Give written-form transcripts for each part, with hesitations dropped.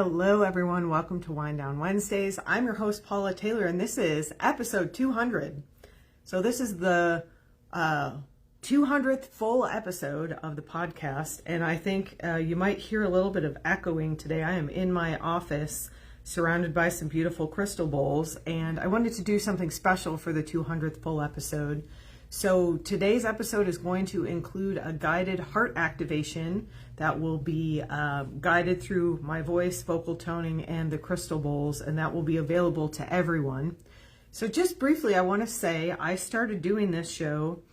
Hello everyone, welcome to Wind Down Wednesdays. I'm your host Paula Taylor and this is episode 200. So this is the 200th full episode of the podcast, and I think you might hear a little bit of echoing today. I am in my office surrounded by some beautiful crystal bowls, and I wanted to do something special for the 200th full episode. So today's episode is going to include a guided heart activation that will be guided through my voice, vocal toning, and the crystal bowls, and that will be available to everyone. So just briefly, I want to say I started doing this show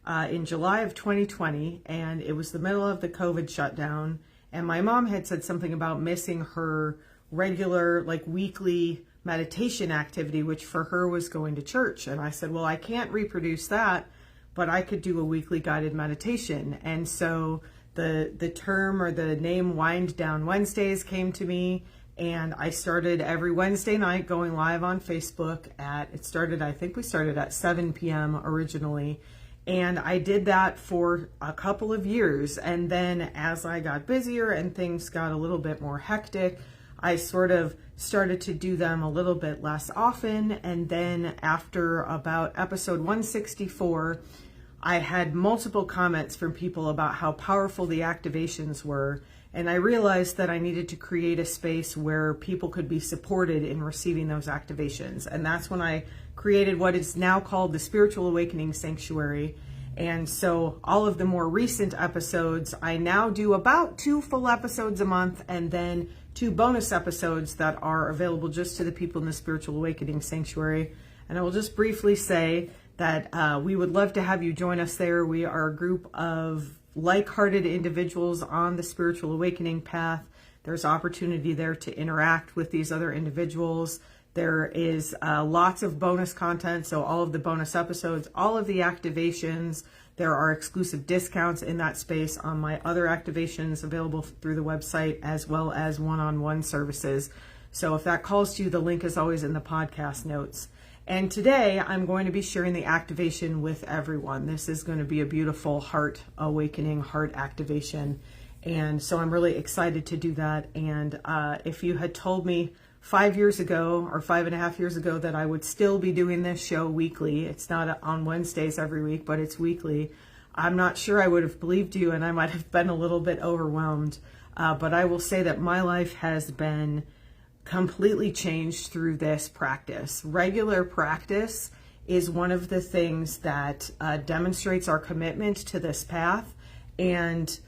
in July of 2020, and it was the middle of the COVID shutdown, and my mom had said something about missing her regular, weekly meditation activity, which for her was going to church. And I said, well, I can't reproduce that, but I could do a weekly guided meditation. And so the term or the name Wind Down Wednesdays came to me, and I started every Wednesday night going live on Facebook I think we started at 7 p.m. originally. And I did that for a couple of years. And then as I got busier and things got a little bit more hectic, I sort of started to do them a little bit less often. And then after about episode 164, I had multiple comments from people about how powerful the activations were. And I realized that I needed to create a space where people could be supported in receiving those activations. And that's when I created what is now called the Spiritual Awakening Sanctuary. And so all of the more recent episodes, I now do about 2 full episodes a month, and then 2 bonus episodes that are available just to the people in the Spiritual Awakening Sanctuary. And I will just briefly say that we would love to have you join us there. We are a group of like-hearted individuals on the spiritual awakening path. There's opportunity there to interact with these other individuals. There is lots of bonus content, so all of the bonus episodes, all of the activations. There are exclusive discounts in that space on my other activations available through the website, as well as one-on-one services. So if that calls to you, the link is always in the podcast notes. And today I'm going to be sharing the activation with everyone. This is going to be a beautiful heart awakening, heart activation. And so I'm really excited to do that. And if you had told me 5 years ago or 5.5 years ago that I would still be doing this show weekly, it's not on Wednesdays every week, but it's weekly, I'm not sure I would have believed you, and I might have been a little bit overwhelmed. But I will say that my life has been completely changed through this practice. Regular practice is one of the things that demonstrates our commitment to this path and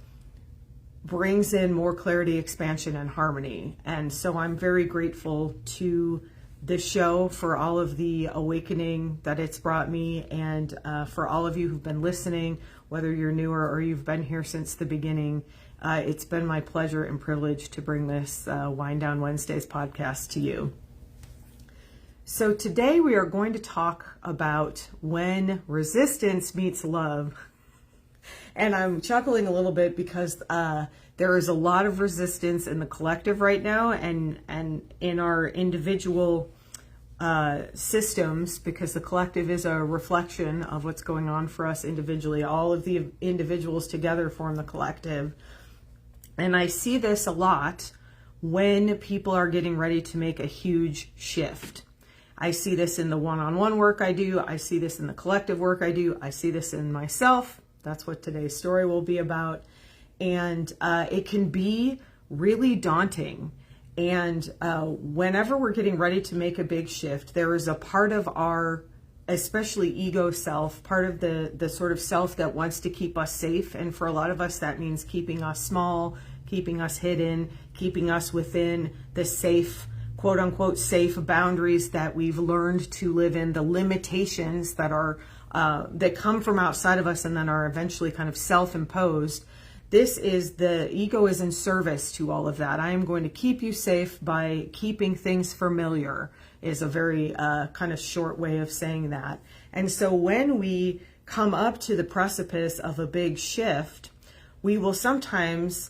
brings in more clarity, expansion, and harmony. And so I'm very grateful to the show for all of the awakening that it's brought me, and for all of you who've been listening, whether you're newer or you've been here since the beginning. It's been my pleasure and privilege to bring this Wind Down Wednesdays podcast to you. So today we are going to talk about when resistance meets love. And I'm chuckling a little bit because there is a lot of resistance in the collective right now, and in our individual systems, because the collective is a reflection of what's going on for us individually. All of the individuals together form the collective. And I see this a lot when people are getting ready to make a huge shift. I see this in the one-on-one work I do. I see this in the collective work I do. I see this in myself. That's what today's story will be about. And it can be really daunting. And whenever we're getting ready to make a big shift, there is a part of our, especially ego self, part of the sort of self that wants to keep us safe. And for a lot of us, that means keeping us small, keeping us hidden, keeping us within the safe, quote unquote, safe boundaries that we've learned to live in, the limitations that are that come from outside of us and then are eventually kind of self-imposed. The ego is in service to all of that. I am going to keep you safe by keeping things familiar, is a very kind of short way of saying that. And so when we come up to the precipice of a big shift, we will sometimes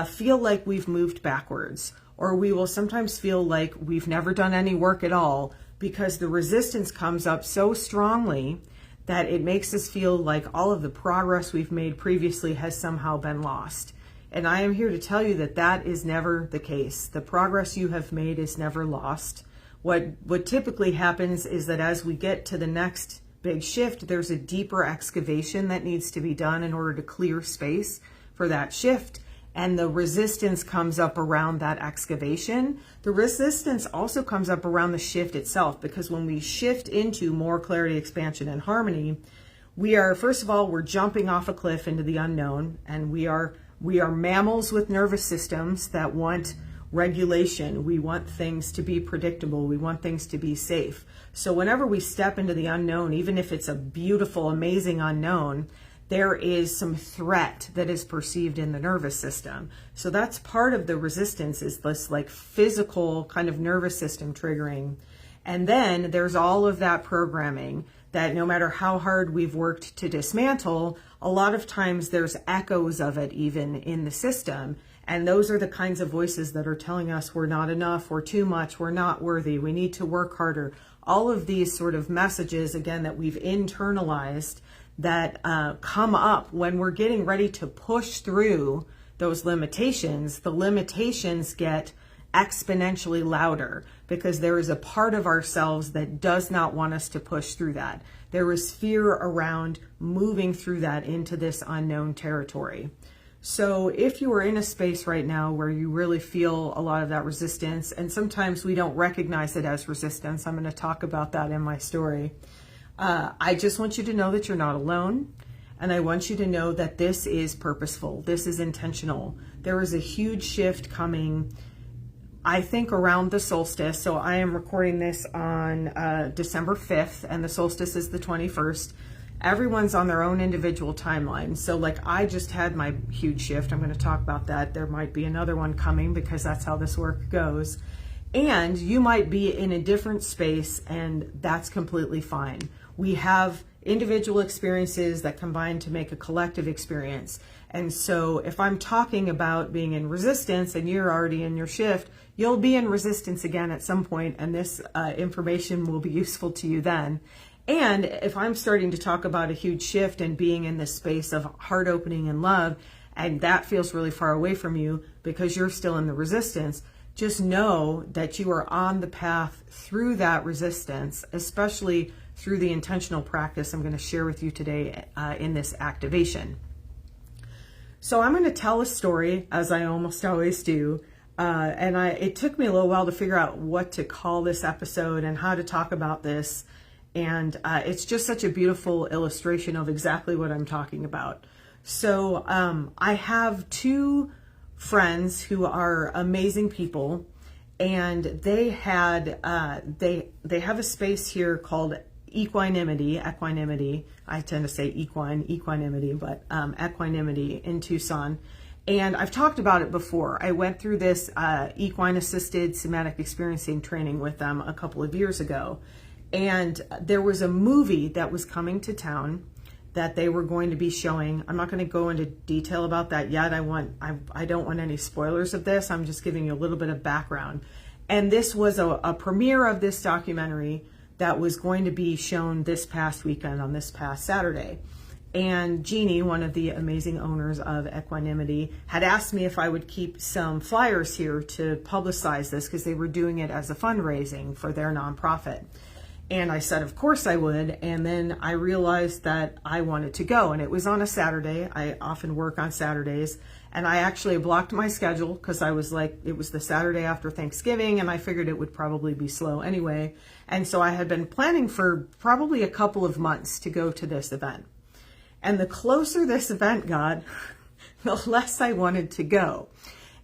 feel like we've moved backwards, or we will sometimes feel like we've never done any work at all, because the resistance comes up so strongly that it makes us feel like all of the progress we've made previously has somehow been lost. And I am here to tell you that that is never the case. The progress you have made is never lost. What typically happens is that as we get to the next big shift, there's a deeper excavation that needs to be done in order to clear space for that shift. And the resistance comes up around that excavation. The resistance also comes up around the shift itself, because when we shift into more clarity, expansion, and harmony, we are, first of all, we're jumping off a cliff into the unknown, and we are mammals with nervous systems that want regulation. We want things to be predictable. We want things to be safe. So whenever we step into the unknown, even if it's a beautiful, amazing unknown, there is some threat that is perceived in the nervous system. So that's part of the resistance, is this like physical kind of nervous system triggering. And then there's all of that programming that no matter how hard we've worked to dismantle, a lot of times there's echoes of it even in the system. And those are the kinds of voices that are telling us we're not enough, we're too much, we're not worthy, we need to work harder. All of these sort of messages, again, that we've internalized, that come up when we're getting ready to push through those limitations. The limitations get exponentially louder because there is a part of ourselves that does not want us to push through that. There is fear around moving through that into this unknown territory. So if you are in a space right now where you really feel a lot of that resistance, and sometimes we don't recognize it as resistance, I'm going to talk about that in my story. I just want you to know that you're not alone. And I want you to know that this is purposeful. This is intentional. There is a huge shift coming, I think, around the solstice. So I am recording this on December 5th, and the solstice is the 21st. Everyone's on their own individual timeline. So like I just had my huge shift. I'm going to talk about that. There might be another one coming because that's how this work goes. And you might be in a different space, and that's completely fine. We have individual experiences that combine to make a collective experience. And so if I'm talking about being in resistance and you're already in your shift, you'll be in resistance again at some point, and this information will be useful to you then. And if I'm starting to talk about a huge shift and being in this space of heart opening and love, and that feels really far away from you because you're still in the resistance, just know that you are on the path through that resistance, especially through the intentional practice I'm going to share with you today in this activation. So I'm going to tell a story, as I almost always do, and it took me a little while to figure out what to call this episode and how to talk about this, and it's just such a beautiful illustration of exactly what I'm talking about. So I have two friends who are amazing people, and they had they have a space here called equanimity. I tend to say equanimity, but equanimity in Tucson. And I've talked about it before. I went through this equine assisted somatic experiencing training with them a couple of years ago. And there was a movie that was coming to town that they were going to be showing. I'm not going to go into detail about that yet. I don't want any spoilers of this. I'm just giving you a little bit of background. And this was a premiere of this documentary that was going to be shown this past weekend on this past Saturday. And Jeannie, one of the amazing owners of Equanimity, had asked me if I would keep some flyers here to publicize this because they were doing it as a fundraising for their nonprofit. And I said, of course I would. And then I realized that I wanted to go. And it was on a Saturday. I often work on Saturdays. And I actually blocked my schedule because I was like, it was the Saturday after Thanksgiving, and I figured it would probably be slow anyway. And so I had been planning for probably a couple of months to go to this event. And the closer this event got, the less I wanted to go.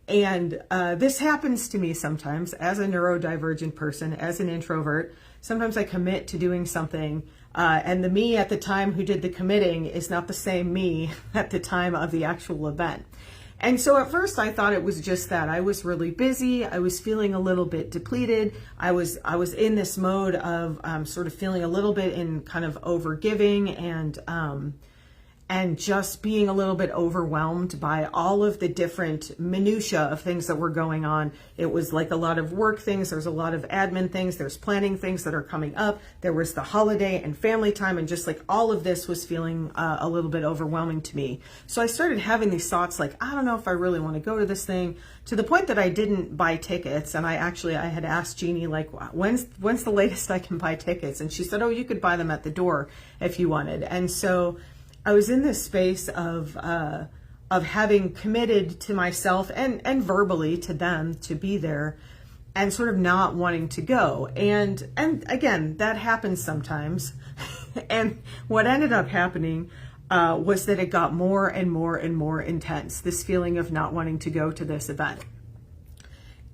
And this happens to me sometimes as a neurodivergent person, as an introvert. Sometimes I commit to doing something, and the me at the time who did the committing is not the same me at the time of the actual event. And so at first I thought it was just that. I was really busy. I was feeling a little bit depleted. I was in this mode of sort of feeling a little bit in kind of overgiving and just being a little bit overwhelmed by all of the different minutia of things that were going on. It was like a lot of work things. There's a lot of admin things. There's planning things that are coming up. There was the holiday and family time, and just like all of this was feeling a little bit overwhelming to me. So I started having these thoughts like, I don't know if I really want to go to this thing, to the point that I didn't buy tickets. And I had asked Jeannie, like, when's the latest I can buy tickets? And she said, oh, you could buy them at the door if you wanted. And so I was in this space of having committed to myself and verbally to them to be there, and sort of not wanting to go. And again, that happens sometimes. And what ended up happening was that it got more and more and more intense, this feeling of not wanting to go to this event.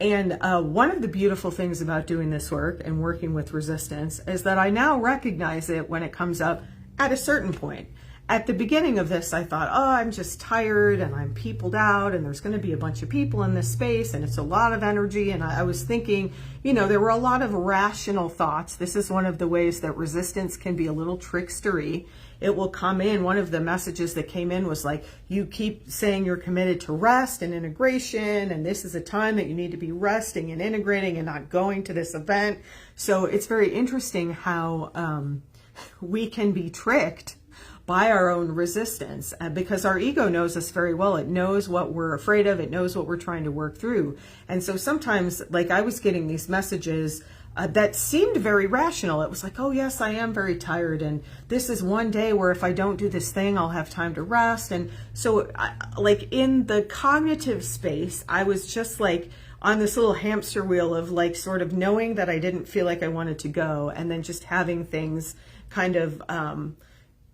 And one of the beautiful things about doing this work and working with resistance is that I now recognize it when it comes up at a certain point. At the beginning of this, I thought, oh, I'm just tired and I'm peopled out and there's going to be a bunch of people in this space and it's a lot of energy. And I was thinking, there were a lot of rational thoughts. This is one of the ways that resistance can be a little trickstery. It will come in. One of the messages that came in was like, you keep saying you're committed to rest and integration, and this is a time that you need to be resting and integrating and not going to this event. So it's very interesting how we can be tricked by our own resistance, because our ego knows us very well. It knows what we're afraid of. It knows what we're trying to work through. And so sometimes, like, I was getting these messages that seemed very rational. It was like, oh yes, I am very tired, and this is one day where if I don't do this thing, I'll have time to rest. And so like in the cognitive space, I was just like on this little hamster wheel of like sort of knowing that I didn't feel like I wanted to go, and then just having things kind of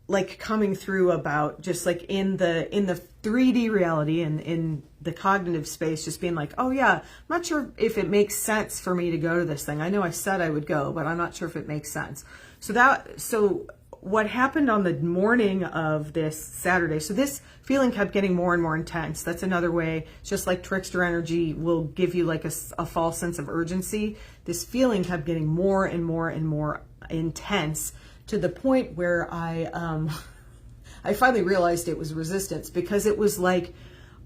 like coming through about just like in the 3D reality and in the cognitive space, just being like, oh yeah, I'm not sure if it makes sense for me to go to this thing. I know I said I would go, but I'm not sure if it makes sense. So what happened on the morning of this Saturday, so this feeling kept getting more and more intense. That's another way, just like trickster energy will give you like a false sense of urgency. This feeling kept getting more and more and more intense, to the point where I finally realized it was resistance, because it was like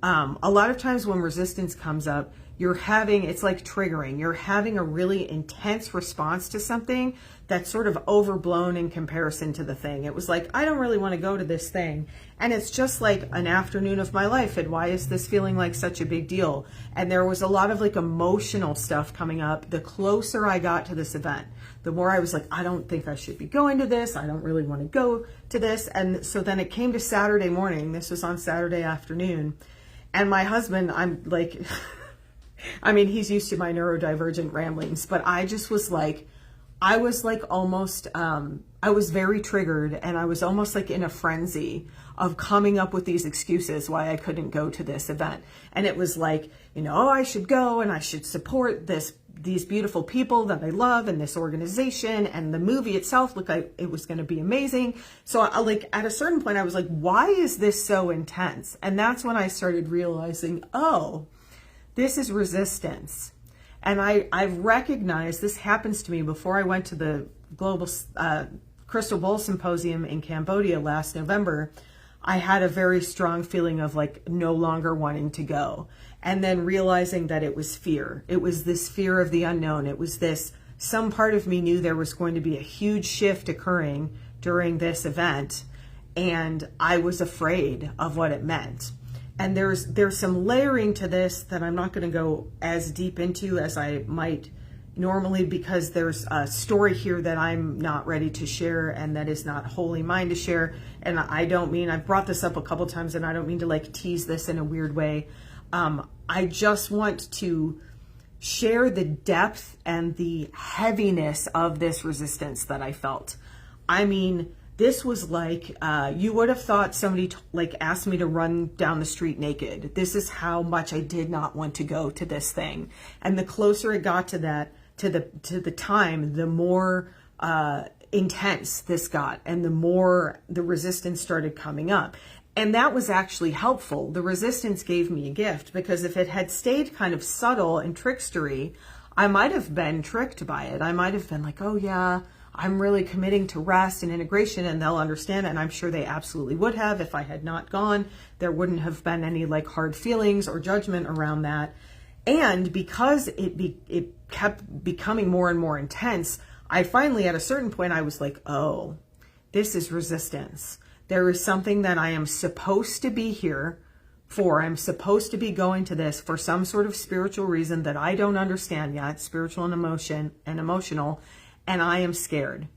a lot of times when resistance comes up, it's like triggering. You're having a really intense response to something that's sort of overblown in comparison to the thing. It was like, I don't really want to go to this thing. And it's just like an afternoon of my life. And why is this feeling like such a big deal? And there was a lot of like emotional stuff coming up. The closer I got to this event, the more I was like, I don't think I should be going to this. I don't really want to go to this. And so then it came to Saturday morning. This was on Saturday afternoon. And my husband, I'm like, I mean, he's used to my neurodivergent ramblings, but I just was like, I was like almost, I was very triggered, and I was almost like in a frenzy of coming up with these excuses why I couldn't go to this event. And it was like, oh, I should go and I should support these beautiful people that I love and this organization, and the movie itself looked like it was going to be amazing. So like at a certain point I was like, why is this so intense? And that's when I started realizing, oh, this is resistance. And I recognized this happens to me before I went to the Global Crystal Bowl Symposium in Cambodia last November. I had a very strong feeling of like no longer wanting to go. And then realizing that it was fear. It was this fear of the unknown. It was this, some part of me knew there was going to be a huge shift occurring during this event, and I was afraid of what it meant. And there's some layering to this that I'm not going to go as deep into as I might normally, because there's a story here that I'm not ready to share, and that is not wholly mine to share. And I've brought this up a couple times, and I don't mean to like tease this in a weird way. I just want to share the depth and the heaviness of this resistance that I felt. I mean, this was like, you would have thought somebody like asked me to run down the street naked. This is how much I did not want to go to this thing. And the closer it got to that, to the time, the more intense this got, and the more the resistance started coming up. And that was actually helpful. The resistance gave me a gift, because if it had stayed kind of subtle and trickstery, I might have been tricked by it. I might have been like, oh yeah, I'm really committing to rest and integration, and they'll understand it. And I'm sure they absolutely would have. If I had not gone, there wouldn't have been any like hard feelings or judgment around that. And because it kept becoming more and more intense, I finally, at a certain point, I was like, oh, this is resistance. There is something that I am supposed to be here for. I'm supposed to be going to this for some sort of spiritual reason that I don't understand yet, spiritual and emotional, and I am scared.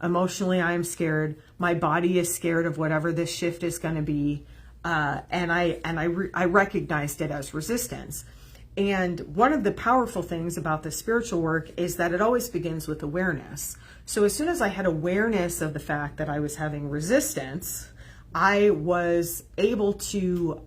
Emotionally, I am scared. My body is scared of whatever this shift is going to be, and I recognized it as resistance. And one of the powerful things about the spiritual work is that it always begins with awareness. So as soon as I had awareness of the fact that I was having resistance, I was able to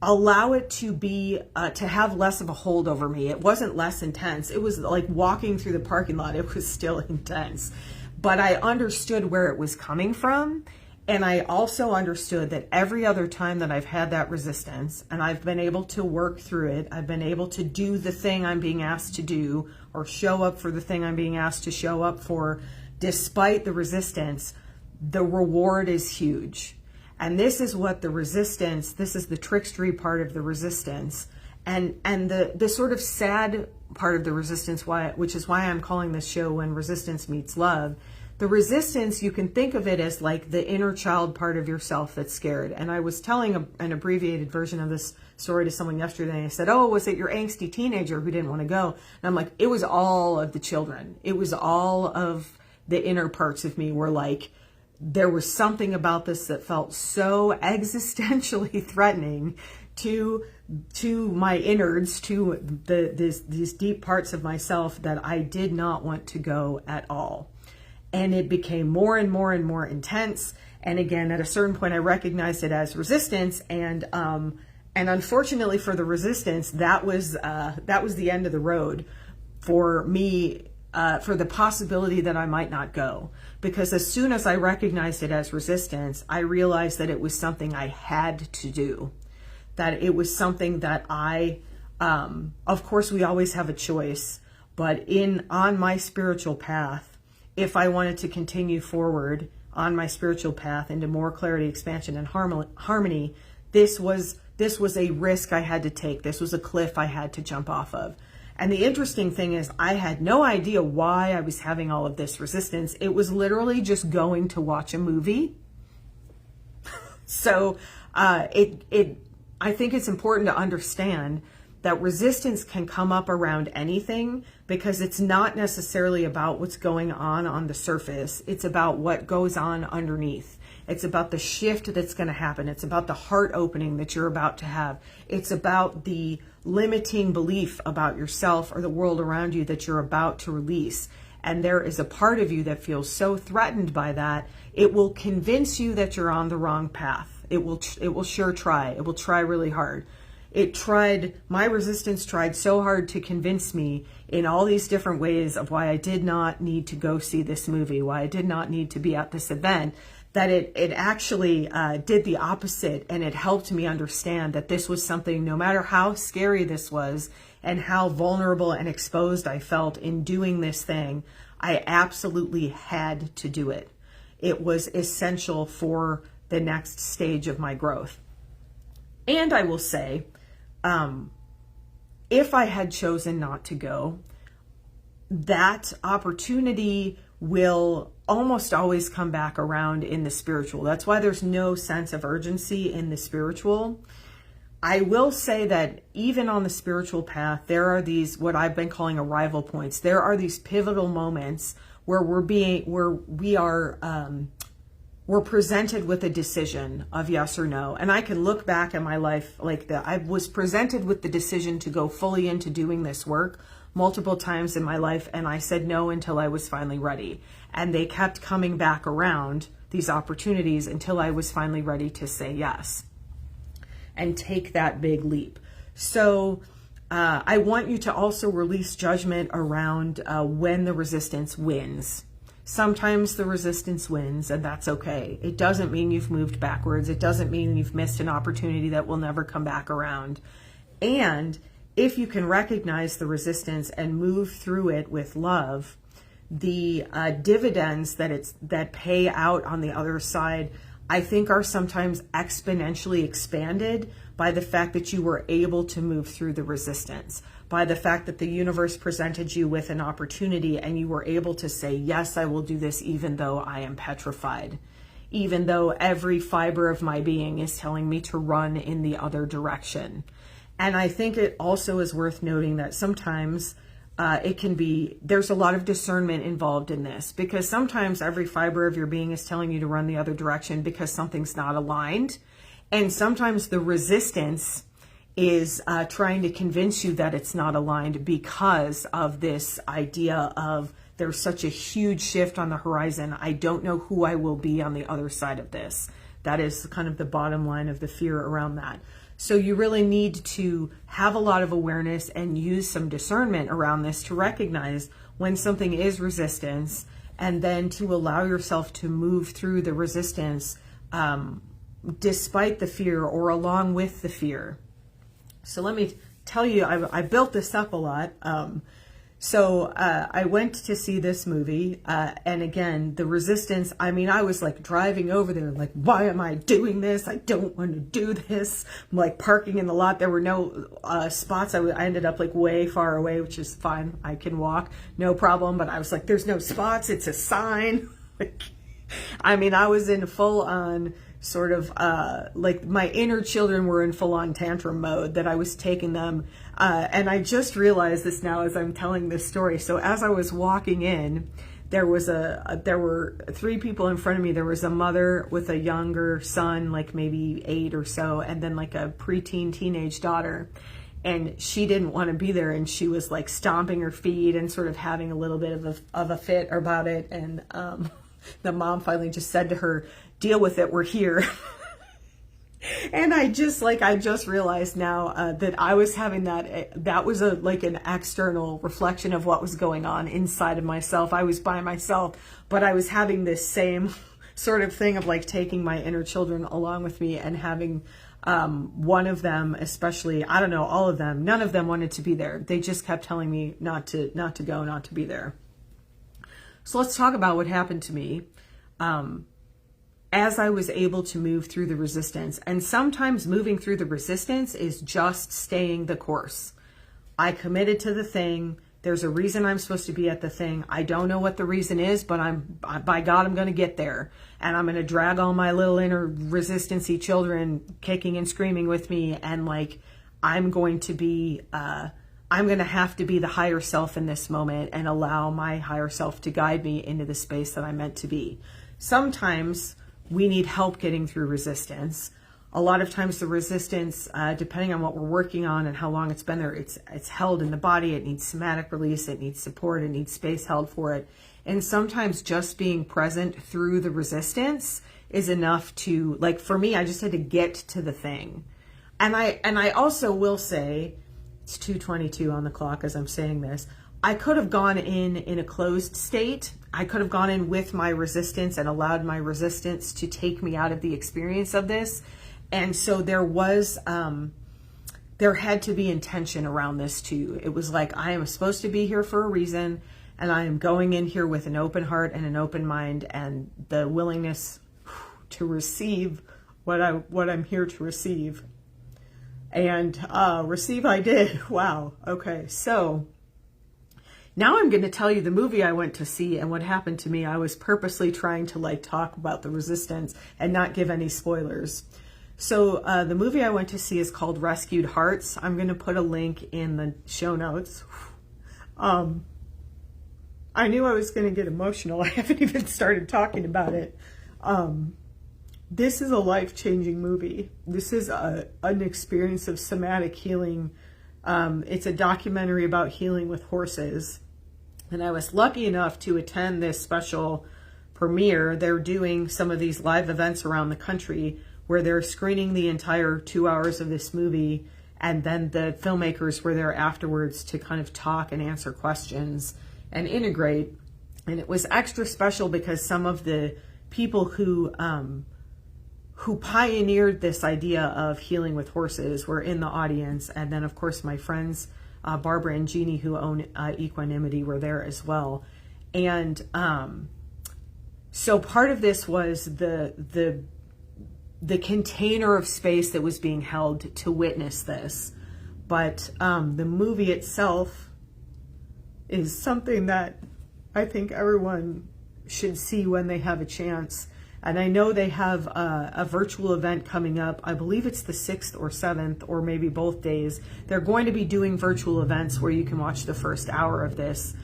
allow it to be, to have less of a hold over me. It wasn't less intense. It was like walking through the parking lot. It was still intense, but I understood where it was coming from. And I also understood that every other time that I've had that resistance and I've been able to work through it, I've been able to do the thing I'm being asked to do or show up for the thing I'm being asked to show up for, despite the resistance, the reward is huge. And this is what the resistance, this is the trickstery part of the resistance. And the sort of sad part of the resistance, which is why I'm calling this show When Resistance Meets Love. The resistance, you can think of it as like the inner child part of yourself that's scared. And I was telling an abbreviated version of this story to someone yesterday. And I said, oh, was it your angsty teenager who didn't want to go? And I'm like, it was all of the children. It was all of the inner parts of me were like, there was something about this that felt so existentially threatening to my innards, to these deep parts of myself that I did not want to go at all. And it became more and more and more intense. And again, at a certain point, I recognized it as resistance. And unfortunately for the resistance, that was the end of the road for me, for the possibility that I might not go. Because as soon as I recognized it as resistance, I realized that it was something I had to do. That it was something that of course we always have a choice, but on my spiritual path, if I wanted to continue forward on my spiritual path into more clarity, expansion, and harmony, this was a risk I had to take. This was a cliff I had to jump off of. And the interesting thing is I had no idea why I was having all of this resistance. It was literally just going to watch a movie. So I think it's important to understand that resistance can come up around anything because it's not necessarily about what's going on the surface. It's about what goes on underneath. It's about the shift that's going to happen. It's about the heart opening that you're about to have. It's about the limiting belief about yourself or the world around you that you're about to release. And there is a part of you that feels so threatened by that, it will convince you that you're on the wrong path. It will sure try. It will try really hard. My resistance tried so hard to convince me in all these different ways of why I did not need to go see this movie, why I did not need to be at this event, that it actually did the opposite. And it helped me understand that this was something, no matter how scary this was and how vulnerable and exposed I felt in doing this thing, I absolutely had to do it. It was essential for the next stage of my growth. And I will say, if I had chosen not to go, that opportunity will almost always come back around in the spiritual. That's why there's no sense of urgency in the spiritual. I will say that even on the spiritual path, there are these, what I've been calling arrival points. There are these pivotal moments where we're presented with a decision of yes or no. And I can look back at my life like that. I was presented with the decision to go fully into doing this work multiple times in my life. And I said no until I was finally ready. And they kept coming back around, these opportunities, until I was finally ready to say yes and take that big leap. So I want you to also release judgment around when the resistance wins. Sometimes the resistance wins, and that's okay. It doesn't mean you've moved backwards. It doesn't mean you've missed an opportunity that will never come back around. And if you can recognize the resistance and move through it with love, the dividends that pay out on the other side, I think, are sometimes exponentially expanded by the fact that you were able to move through the resistance, by the fact that the universe presented you with an opportunity and you were able to say, yes, I will do this even though I am petrified, even though every fiber of my being is telling me to run in the other direction. And I think it also is worth noting that sometimes there's a lot of discernment involved in this, because sometimes every fiber of your being is telling you to run the other direction because something's not aligned. And sometimes the resistance is trying to convince you that it's not aligned because of this idea of there's such a huge shift on the horizon. I don't know who I will be on the other side of this. That is kind of the bottom line of the fear around that. So you really need to have a lot of awareness and use some discernment around this to recognize when something is resistance, and then to allow yourself to move through the resistance despite the fear or along with the fear. So let me tell you, I built this up a lot. So I went to see this movie, and again, the resistance, I mean, I was like driving over there, like, why am I doing this? I don't want to do this. I'm like parking in the lot. There were no spots. I ended up like way far away, which is fine. I can walk, no problem. But I was like, there's no spots. It's a sign. I mean, I was in full on sort of like my inner children were in full on tantrum mode that I was taking them. And I just realized this now as I'm telling this story. So as I was walking in, there were three people in front of me. There was a mother with a younger son, like maybe 8 or so, and then like a preteen teenage daughter. And she didn't want to be there, and she was like stomping her feet and sort of having a little bit of a fit about it. And the mom finally just said to her, "Deal with it, we're here." And I just realized now that I was having that was like an external reflection of what was going on inside of myself. I was by myself, but I was having this same sort of thing of like taking my inner children along with me, and having one of them, especially, I don't know, all of them, none of them wanted to be there. They just kept telling me not to go, not to be there. So let's talk about what happened to me as I was able to move through the resistance. And sometimes moving through the resistance is just staying the course. I committed to the thing. There's a reason I'm supposed to be at the thing. I don't know what the reason is, but by God, I'm going to get there. And I'm going to drag all my little inner resistance-y children kicking and screaming with me. And like, I'm going to have to be the higher self in this moment and allow my higher self to guide me into the space that I'm meant to be. Sometimes we need help getting through resistance. A lot of times the resistance, depending on what we're working on and how long it's been there, it's held in the body. It needs somatic release. It needs support. It needs space held for it. And sometimes just being present through the resistance is enough to, like, for me, I just had to get to the thing. And I also will say, it's 2:22 on the clock as I'm saying this, I could have gone in a closed state. I could have gone in with my resistance and allowed my resistance to take me out of the experience of this. And so there had to be intention around this too. It was like, I am supposed to be here for a reason, and I am going in here with an open heart and an open mind and the willingness to receive what I'm here to receive. And receive I did. Wow. Okay. So now I'm going to tell you the movie I went to see and what happened to me. I was purposely trying to like talk about the resistance and not give any spoilers. So the movie I went to see is called Rescued Hearts. I'm going to put a link in the show notes. I knew I was going to get emotional. I haven't even started talking about it. This is a life-changing movie. This is an experience of somatic healing. It's a documentary about healing with horses. And I was lucky enough to attend this special premiere. They're doing some of these live events around the country where they're screening the entire 2 hours of this movie. And then the filmmakers were there afterwards to kind of talk and answer questions and integrate. And it was extra special because some of the people who pioneered this idea of healing with horses were in the audience. And then, of course, my friends, Barbara and Jeannie, who own Equanimity, were there as well. And so part of this was the container of space that was being held to witness this. But the movie itself is something that I think everyone should see when they have a chance. And I know they have a virtual event coming up. I believe it's the 6th or 7th, or maybe both days. They're going to be doing virtual events where you can watch the first hour of this.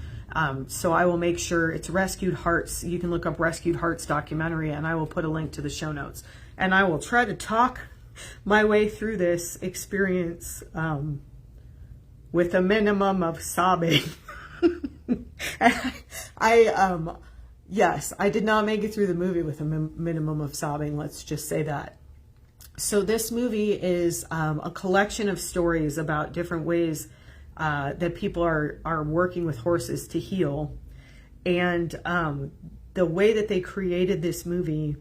So I will make sure it's Rescued Hearts. You can look up Rescued Hearts documentary, and I will put a link to the show notes. And I will try to talk my way through this experience with a minimum of sobbing. Yes, I did not make it through the movie with a minimum of sobbing. Let's just say that. So this movie is a collection of stories about different ways that people are working with horses to heal. And the way that they created this movie,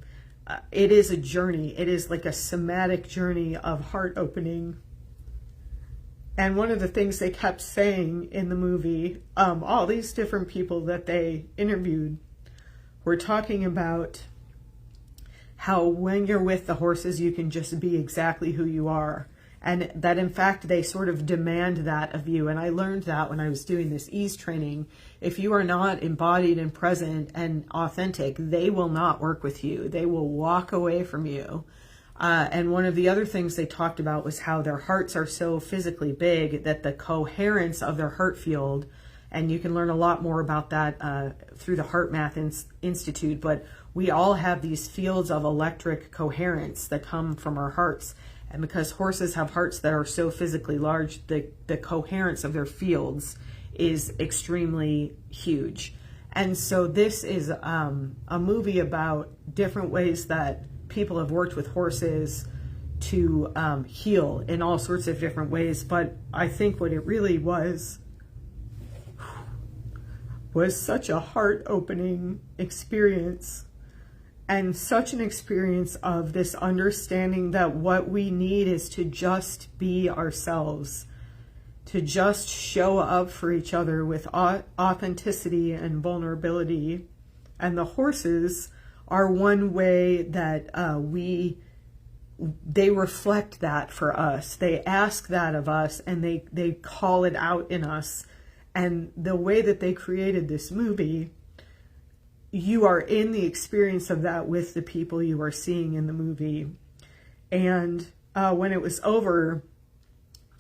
it is a journey. It is like a somatic journey of heart opening. And one of the things they kept saying in the movie, all these different people that they interviewed were talking about how when you're with the horses, you can just be exactly who you are. And that in fact, they sort of demand that of you. And I learned that when I was doing this ease training. If you are not embodied and present and authentic, they will not work with you. They will walk away from you. And one of the other things they talked about was how their hearts are so physically big that the coherence of their heart field, and you can learn a lot more about that through the Heart Math Institute, but we all have these fields of electric coherence that come from our hearts. And because horses have hearts that are so physically large, the coherence of their fields is extremely huge. And so this is a movie about different ways that people have worked with horses to heal in all sorts of different ways. But I think what it really was such a heart-opening experience, and such an experience of this understanding that what we need is to just be ourselves, to just show up for each other with authenticity and vulnerability. And the horses are one way that they reflect that for us. They ask that of us, and they call it out in us. And the way that they created this movie, you are in the experience of that with the people you are seeing in the movie. And when it was over,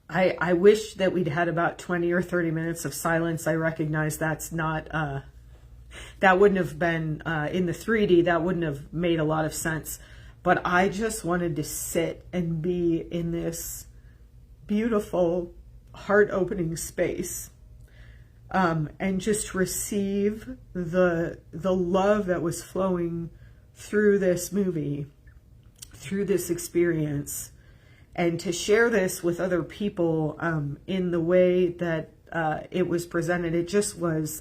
I wish that we'd had about 20 or 30 minutes of silence. I recognize that's not, that wouldn't have been, in the 3D, that wouldn't have made a lot of sense. But I just wanted to sit and be in this beautiful, heart-opening space. And just receive the love that was flowing through this movie, through this experience, and to share this with other people in the way that it was presented. It just was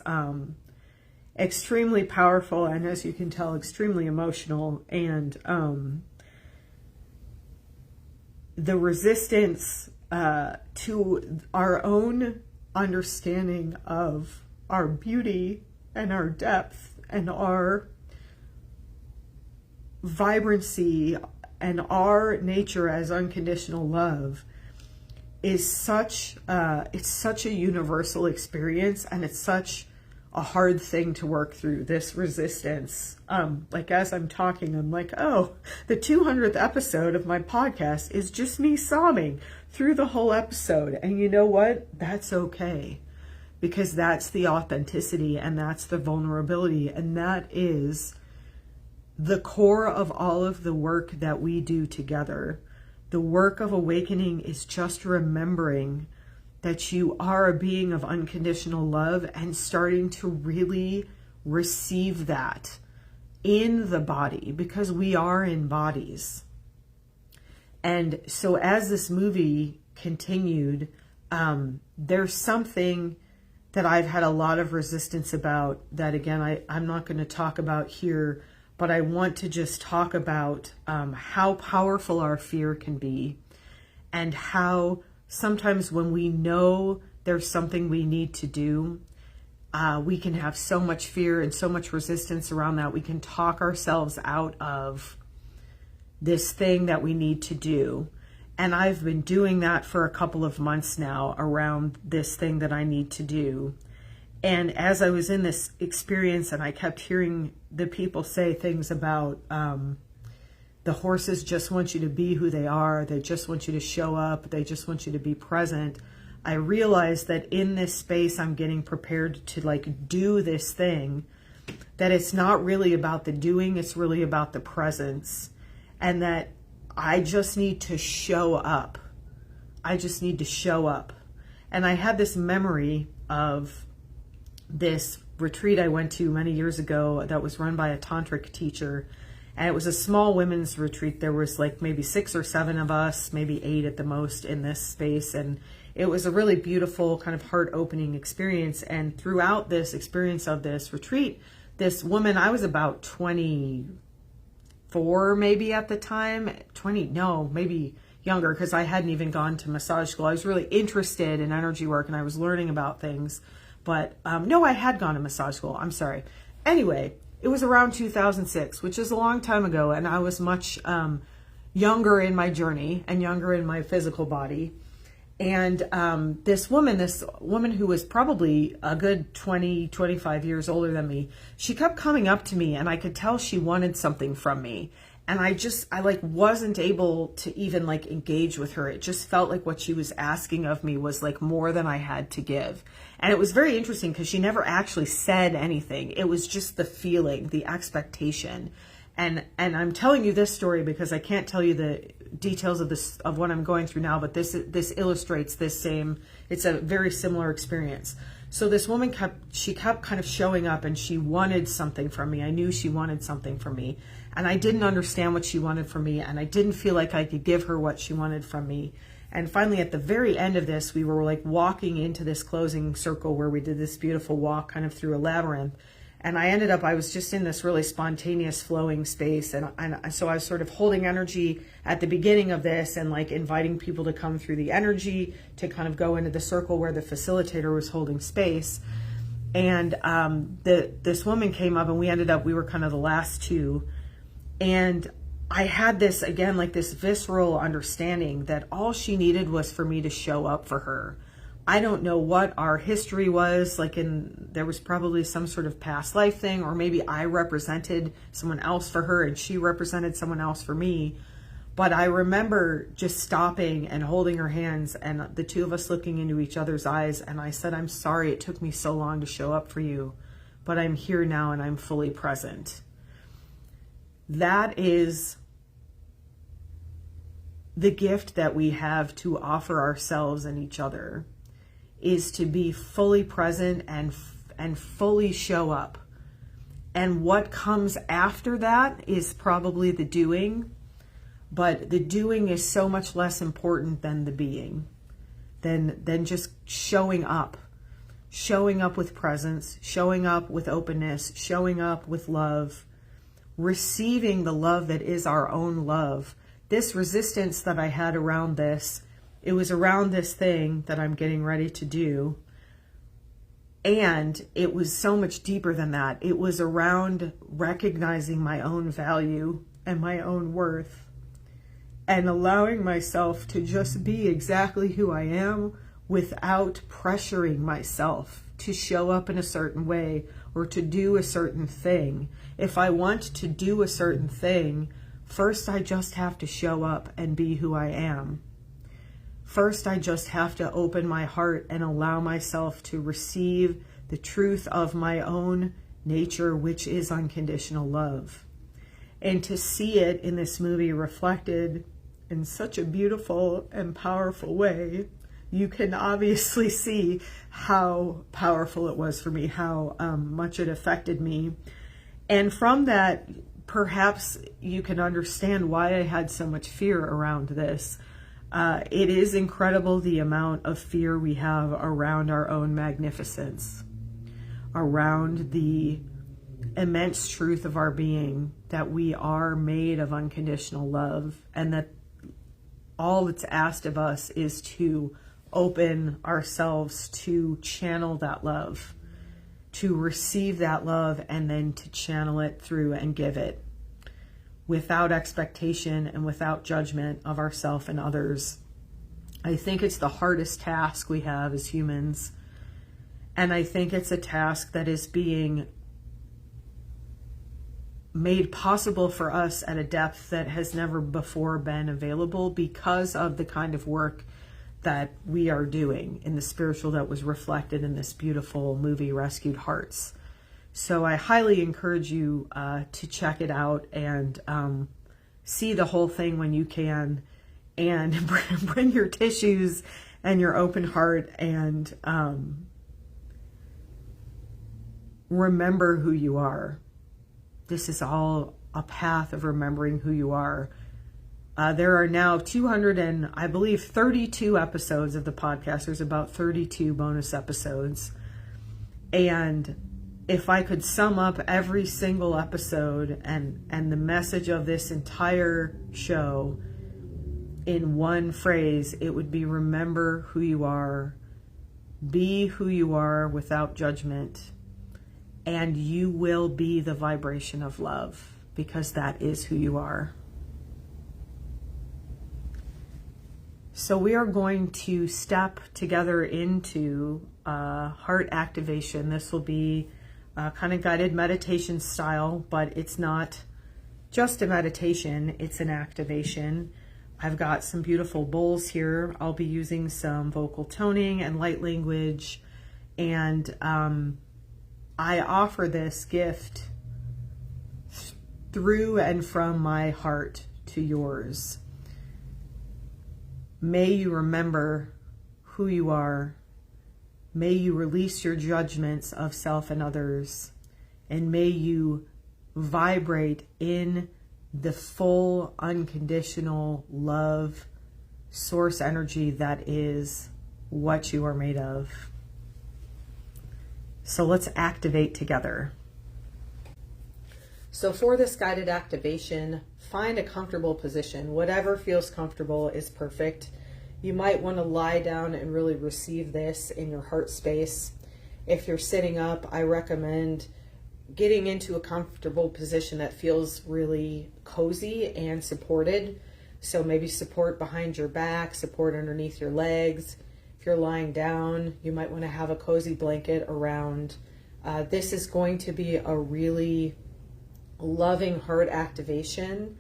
extremely powerful, and as you can tell, extremely emotional. And the resistance to our own understanding of our beauty and our depth and our vibrancy and our nature as unconditional love is such it's such a universal experience, and it's such a hard thing to work through, this resistance. Like as I'm talking, I'm like, oh, the 200th episode of my podcast is just me sobbing through the whole episode. And you know what? That's okay, because that's the authenticity and that's the vulnerability. And that is the core of all of the work that we do together. The work of awakening is just remembering that you are a being of unconditional love and starting to really receive that in the body, because we are in bodies. And so as this movie continued, there's something that I've had a lot of resistance about that, again, I'm not going to talk about here, but I want to just talk about how powerful our fear can be, and how sometimes when we know there's something we need to do, we can have so much fear and so much resistance around that. We can talk ourselves out of this thing that we need to do. And I've been doing that for a couple of months now around this thing that I need to do. And as I was in this experience and I kept hearing the people say things about the horses just want you to be who they are. They just want you to show up. They just want you to be present. I realized that in this space, I'm getting prepared to like do this thing, that it's not really about the doing. It's really about the presence, and that I just need to show up. I just need to show up. And I had this memory of this retreat I went to many years ago that was run by a tantric teacher. And it was a small women's retreat. There was like maybe 6 or 7 of us, maybe 8 at the most in this space. And it was a really beautiful kind of heart-opening experience. And throughout this experience of this retreat, this woman, I was about 24 maybe at the time, maybe younger, because I hadn't even gone to massage school. I was really interested in energy work and I was learning about things. But no, I had gone to massage school. I'm sorry. Anyway, it was around 2006, which is a long time ago. And I was much younger in my journey and younger in my physical body. And this woman who was probably a good 20, 25 years older than me, she kept coming up to me and I could tell she wanted something from me. And I like wasn't able to even like engage with her. It just felt like what she was asking of me was like more than I had to give. And it was very interesting because she never actually said anything. It was just the feeling, the expectation. And I'm telling you this story because I can't tell you the details of what I'm going through now, but this illustrates this same, it's a very similar experience. So this woman kept kind of showing up and she wanted something from me. I knew she wanted something from me. And I didn't understand what she wanted from me, and I didn't feel like I could give her what she wanted from me. And finally, at the very end of this, we were like walking into this closing circle where we did this beautiful walk kind of through a labyrinth. And I was just in this really spontaneous flowing space. And so I was sort of holding energy at the beginning of this and like inviting people to come through the energy to kind of go into the circle where the facilitator was holding space. And this woman came up and we were kind of the last 2. And I had this, again, like this visceral understanding that all she needed was for me to show up for her. I don't know what our history was, there was probably some sort of past life thing, or maybe I represented someone else for her and she represented someone else for me. But I remember just stopping and holding her hands and the 2 of us looking into each other's eyes. And I said, I'm sorry it took me so long to show up for you, but I'm here now and I'm fully present. That is the gift that we have to offer ourselves and each other, is to be fully present and fully show up. And what comes after that is probably the doing, but the doing is so much less important than the being, than just showing up with presence, showing up with openness, showing up with love, receiving the love that is our own love. This resistance that I had around this, it was around this thing that I'm getting ready to do. And it was so much deeper than that. It was around recognizing my own value and my own worth and allowing myself to just be exactly who I am without pressuring myself to show up in a certain way or to do a certain thing. If I want to do a certain thing, first I just have to show up and be who I am. First, I just have to open my heart and allow myself to receive the truth of my own nature, which is unconditional love. And to see it in this movie reflected in such a beautiful and powerful way, you can obviously see how powerful it was for me, how much it affected me. And from that, perhaps you can understand why I had so much fear around this. It is incredible the amount of fear we have around our own magnificence, around the immense truth of our being, that we are made of unconditional love, and that all that's asked of us is to open ourselves to channel that love, to receive that love and then to channel it through and give it without expectation and without judgment of ourselves and others. I think it's the hardest task we have as humans. And I think it's a task that is being made possible for us at a depth that has never before been available because of the kind of work that we are doing in the spiritual that was reflected in this beautiful movie, Rescued Hearts. So I highly encourage you to check it out and see the whole thing when you can, and bring your tissues and your open heart and remember who you are. This is all a path of remembering who you are. There are now 32 episodes of the podcast. There's about 32 bonus episodes. And if I could sum up every single episode and the message of this entire show in one phrase, it would be remember who you are, be who you are without judgment, and you will be the vibration of love, because that is who you are. So we are going to step together into heart activation. This will be kind of guided meditation style, but it's not just a meditation, it's an activation. I've got some beautiful bowls here. I'll be using some vocal toning and light language, and I offer this gift through and from my heart to yours. May you remember who you are. May you release your judgments of self and others. And may you vibrate in the full, unconditional love, source energy that is what you are made of. So let's activate together. So for this guided activation, find a comfortable position. Whatever feels comfortable is perfect. You might want to lie down and really receive this in your heart space. If you're sitting up, I recommend getting into a comfortable position that feels really cozy and supported. So maybe support behind your back, support underneath your legs. If you're lying down, you might want to have a cozy blanket around. This is going to be a really loving heart activation,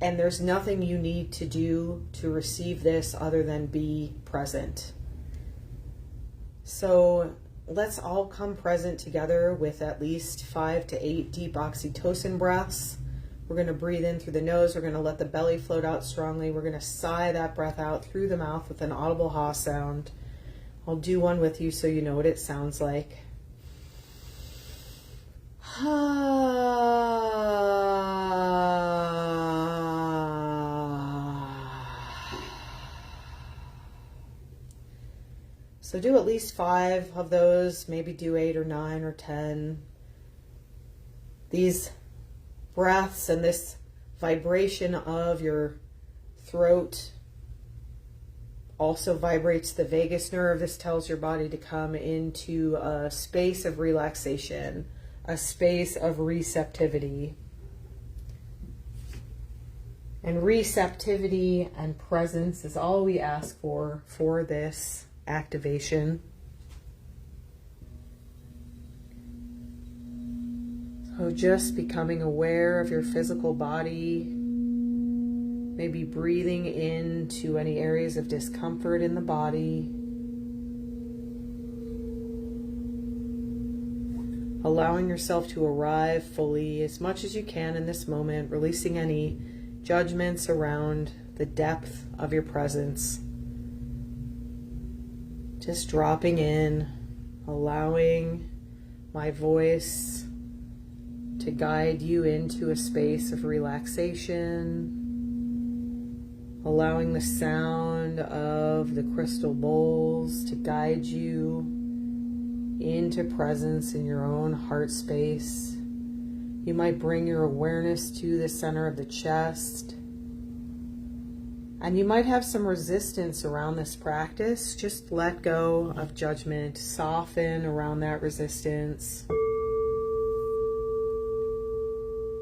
and there's nothing you need to do to receive this other than be present. So let's all come present together with at least 5 to 8 deep oxytocin breaths. We're going to breathe in through the nose. We're going to let the belly float out strongly. We're going to sigh that breath out through the mouth with an audible ha sound. I'll do one with you so you know what it sounds like. So do at least 5 of those, maybe do 8 or 9 or 10. These breaths and this vibration of your throat also vibrates the vagus nerve. This tells your body to come into a space of relaxation, a space of receptivity. And receptivity and presence is all we ask for this activation. So just becoming aware of your physical body, maybe breathing into any areas of discomfort in the body. Allowing yourself to arrive fully as much as you can in this moment, releasing any judgments around the depth of your presence. Just dropping in, allowing my voice to guide you into a space of relaxation. Allowing the sound of the crystal bowls to guide you into presence in your own heart space. You might bring your awareness to the center of the chest. And you might have some resistance around this practice. Just let go of judgment. Soften around that resistance.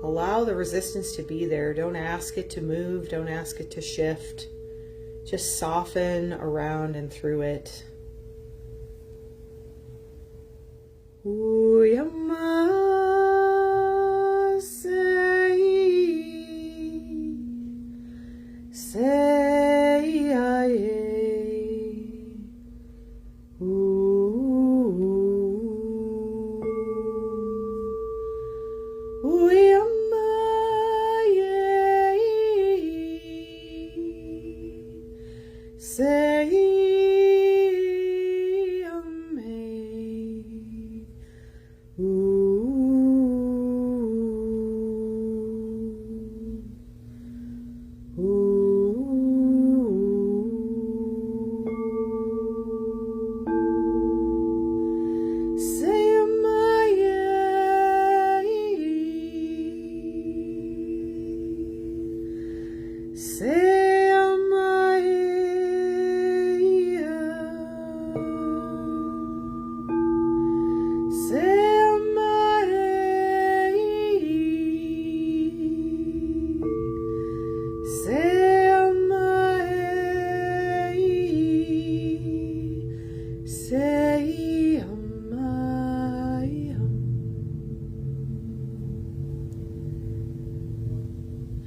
Allow the resistance to be there. Don't ask it to move. Don't ask it to shift. Just soften around and through it.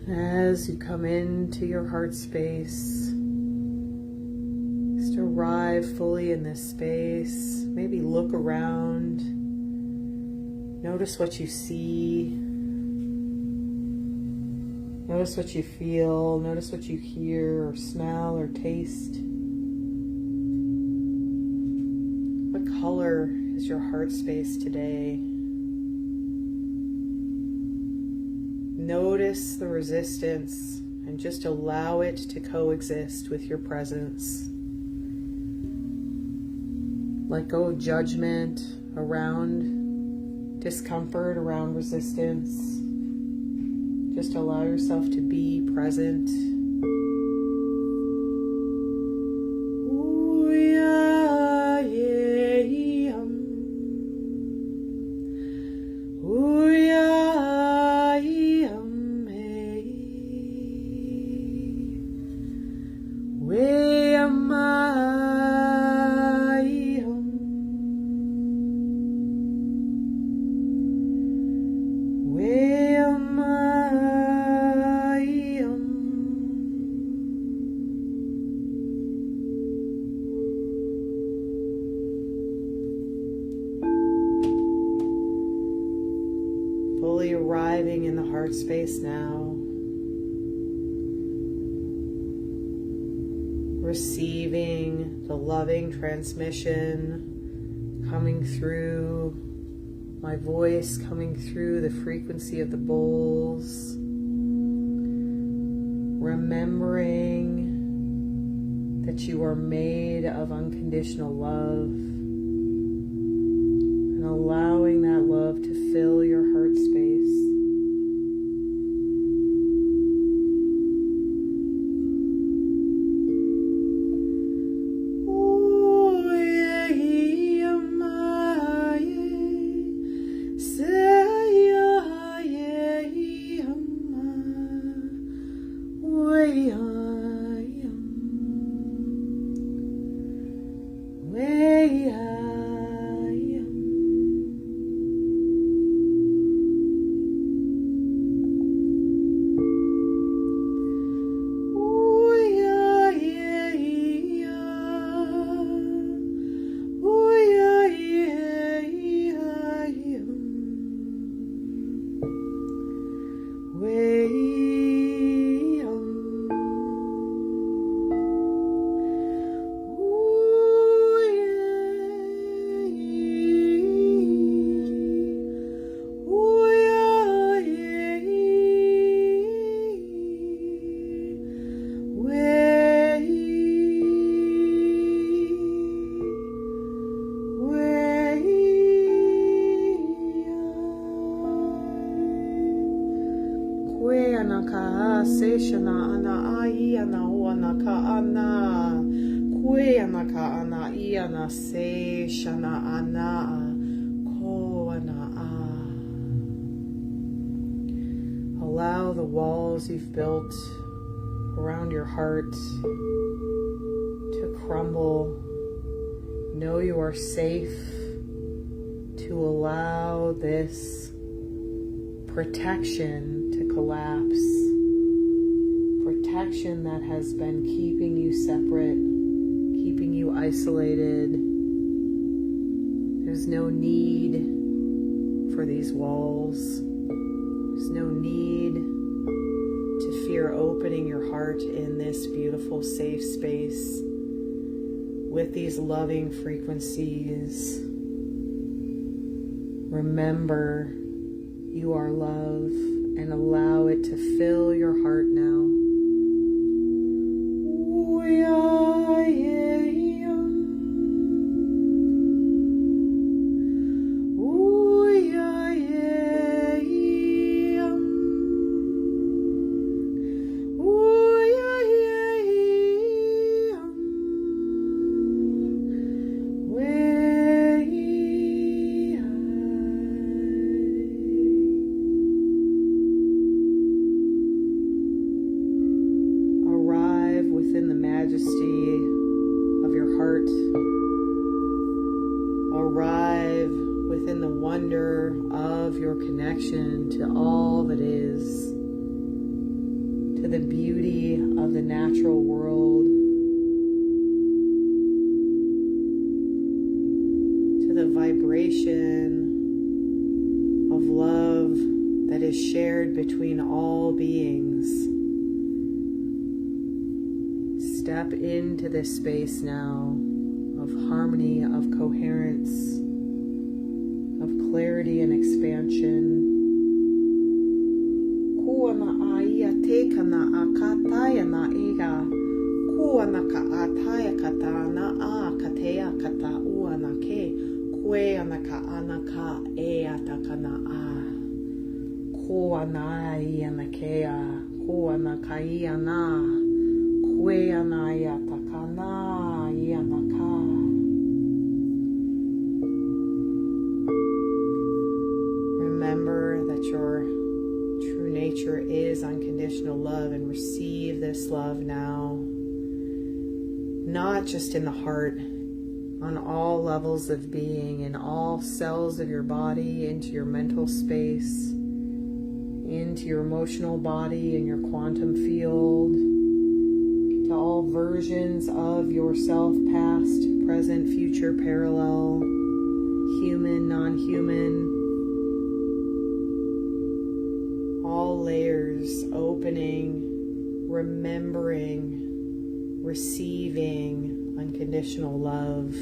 As you come into your heart space, just arrive fully in this space. Maybe look around. Notice what you see. Notice what you feel. Notice what you hear or smell or taste. What color is your heart space today? Notice the resistance and just allow it to coexist with your presence. Let go of judgment around discomfort, around resistance. Just allow yourself to be present. Fully arriving in the heart space now. Receiving the loving transmission coming through my voice, coming through the frequency of the bowls. Remembering that you are made of unconditional love. And allowing that love to fill your heart space. allow the walls you've built around your heart to crumble. Know you are safe to allow this protection to collapse. Protection that has been keeping you separate, keeping you isolated. There's no need for these walls. There's no need to fear opening your heart in this beautiful safe space with these loving frequencies. Remember, you are love, and allow it to fill your heart now. Arrive within the wonder of your connection to all that is, to the beauty of the natural world, to the vibration of love that is shared between all beings. Step into this space now of harmony, of coherence, of clarity and expansion. Kuana aia te kana akataya na ega. Kuana ka ataya kata na a katea kata uana ke. Kue ana ka anaka e atakana a. Kuana ia na kea. Kuana ka ia na. Kue ana ia takana ia na ka. Remember that your true nature is unconditional love, and receive this love now, not just in the heart, on all levels of being, in all cells of your body, into your mental space, into your emotional body and your quantum field, to all versions of yourself, past, present, future, parallel, human, non-human, all layers opening, remembering, receiving unconditional love.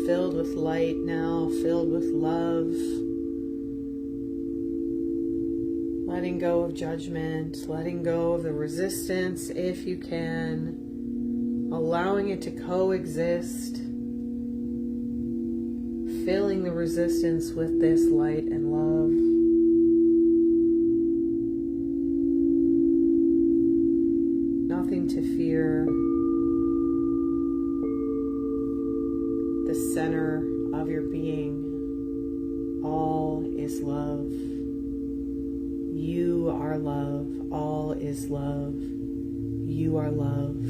Filled with light now, filled with love, letting go of judgment, letting go of the resistance if you can, allowing it to coexist, filling the resistance with this light and love. Nothing to fear. The center of your being, all is love. You are love. All is love. You are love.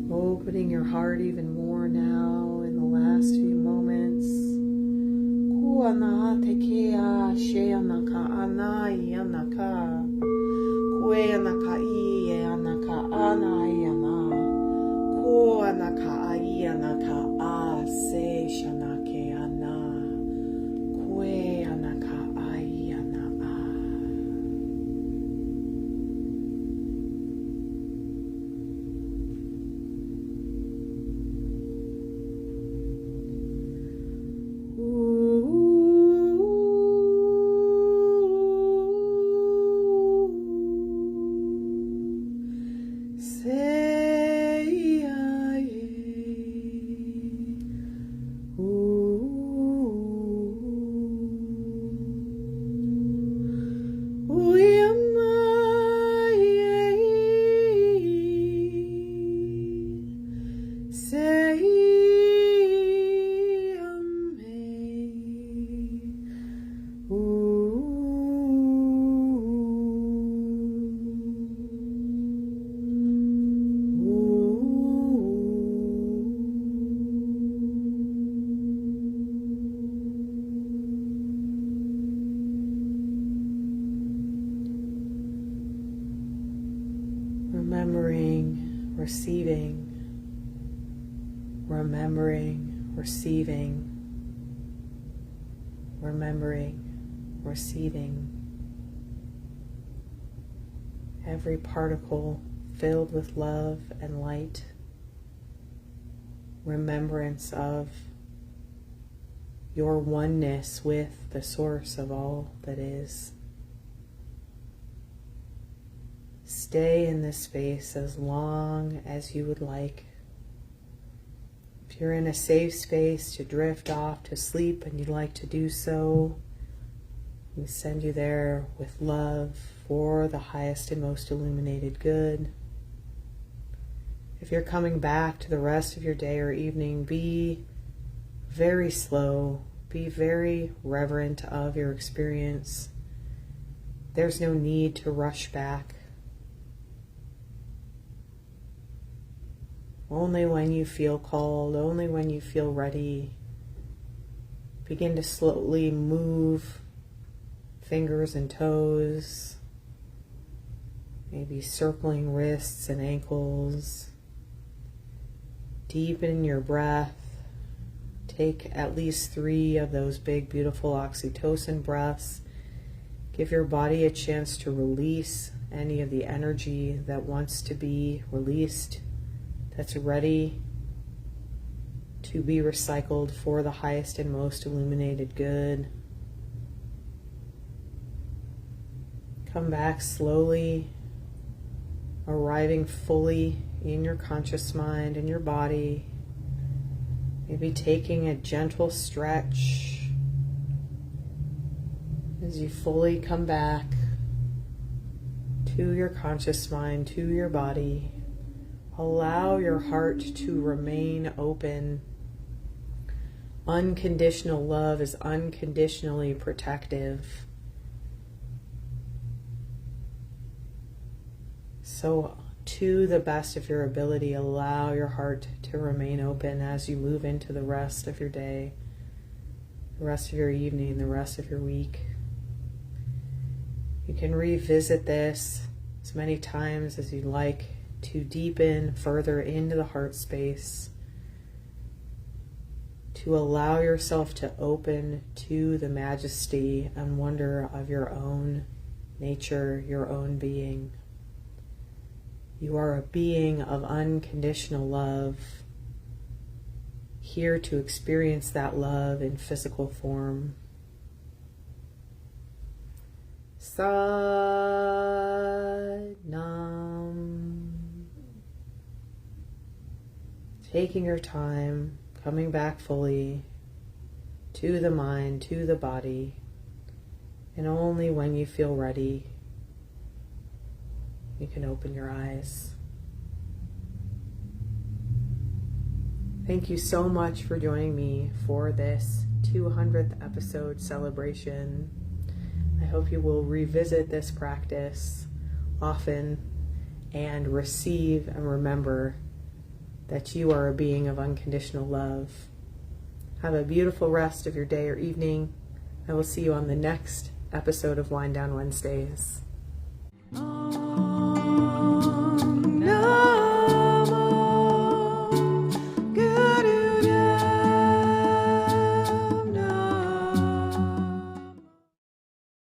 Opening your heart even more now in the last few moments. Kuana tekea sheanaka anaianaka. Kueanaka ianaka anaiana. Kuanaka aianaka ase shanake ana. Kueanaka aiana a. Remembering, receiving, remembering, receiving, remembering, receiving. Every particle filled with love and light, remembrance of your oneness with the source of all that is. Stay in this space as long as you would like. If you're in a safe space to drift off to sleep and you'd like to do so, we send you there with love for the highest and most illuminated good. If you're coming back to the rest of your day or evening, be very slow, be very reverent of your experience. There's no need to rush back. Only when you feel called, only when you feel ready, begin to slowly move fingers and toes, maybe circling wrists and ankles. Deepen your breath. Take at least 3 of those big, beautiful oxytocin breaths. Give your body a chance to release any of the energy that wants to be released, that's ready to be recycled for the highest and most illuminated good. Come back slowly, arriving fully in your conscious mind and your body. Maybe taking a gentle stretch as you fully come back to your conscious mind, to your body. Allow your heart to remain open. Unconditional love is unconditionally protective. So, to the best of your ability, allow your heart to remain open as you move into the rest of your day, the rest of your evening, the rest of your week. You can revisit this as many times as you'd like to deepen further into the heart space, to to allow yourself to open to the majesty and wonder of your own nature, your own being. You are a being of unconditional love, here to experience that love in physical form. Sat Nam. Taking your time, coming back fully to the mind, to the body, and only when you feel ready, you can open your eyes. Thank you so much for joining me for this 200th episode celebration. I hope you will revisit this practice often and receive and remember that you are a being of unconditional love. Have a beautiful rest of your day or evening. I will see you on the next episode of Wind Down Wednesdays.